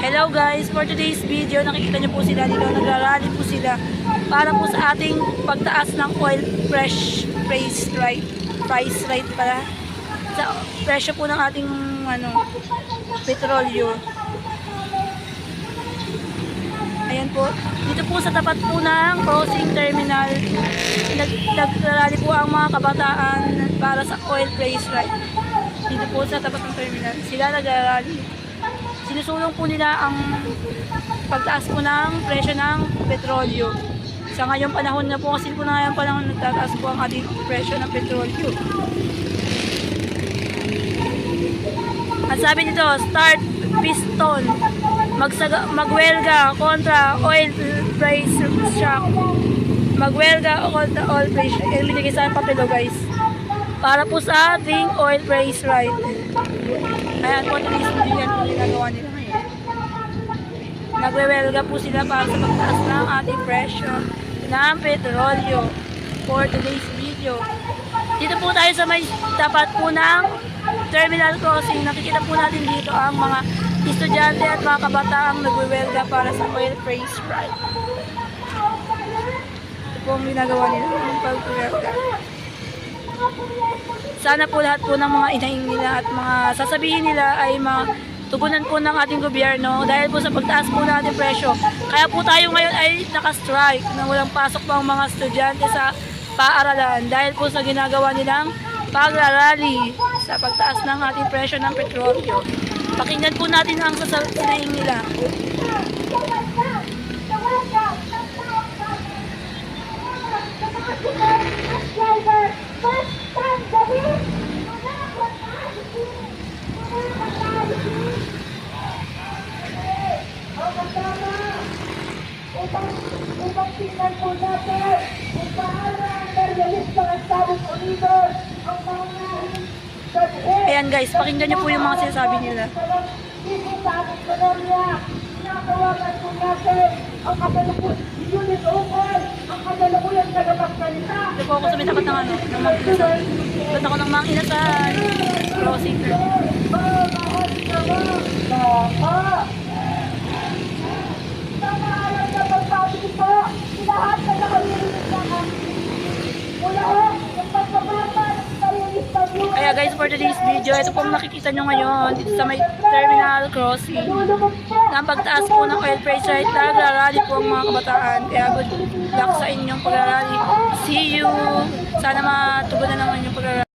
Hello guys, for today's video, nakikita niyo po sila dito, nagrarally po sila para po sa ating pagtaas ng oil price rate pala sa presyo po ng ating petrolyo. Ayan po, dito po sa tapat po ng crossing terminal, nagrarally po ang mga kabataan para sa oil price rate. Dito po sa tapat ng terminal, sila nagrarally. Sinusulong po nila ang pagtaas po ng presyo ng petrolyo. Sa ngayong panahon na po, kasi po na ngayong panahon nagtataas po ang ating presyo ng petrolyo. At sabi nito, start piston, magwelga kontra oil price shock. Magwelga kontra oil price shock. Yung binigay sa papelo guys. Para po sa ating oil price right. Ayan po, tulis po din yan po ginagawa nila ngayon. Nagwewelga po sila para sa pagtaas ng ating presyo ng petrolyo for today's video. Dito po tayo sa may tapat po ng terminal crossing. Nakikita po natin dito ang mga estudyante at mga kabataang nagwewelga para sa oil price right. Ito po ang ginagawa nila ng pagwewelga. Sana po lahat po ng mga inaing nila at mga sasabihin nila ay tugunan po ng ating gobyerno dahil po sa pagtaas po ng ating presyo. Kaya po tayo ngayon ay naka-strike na walang pasok pa ang mga estudyante sa paaralan dahil po sa ginagawa nilang pagrarally sa pagtaas ng ating presyo ng petrolyo. Pakinggan po natin ang sasabihin nila. Upang tingnan po natin kung paano ang realista ng Estados Unidos ang mga Ayan guys, pakinggan niyo po yung mga sinasabi nila. dito sa ating kolorya. Tinatawagan po natin ang unit open, ang kasalukuyang tagapagsalita. Ito po ako sa may tapat ng ng mga inasal. Ito ako ng mga inasal. Crossing terminal. Mahal naman. Baka. Namaalam na pagsabi po, lahat na nakalimutan na kami. Mula yung pagkababa ng realista nyo. Kaya guys, for today's video, ito pong nakikita nyo ngayon dito sa may terminal crossing. Na pagtaas po ng oil price right, nagrarally po ang mga kabataan. Kaya good luck sa inyong pagrarally. See you! Sana matugunan naman yung pagrarally.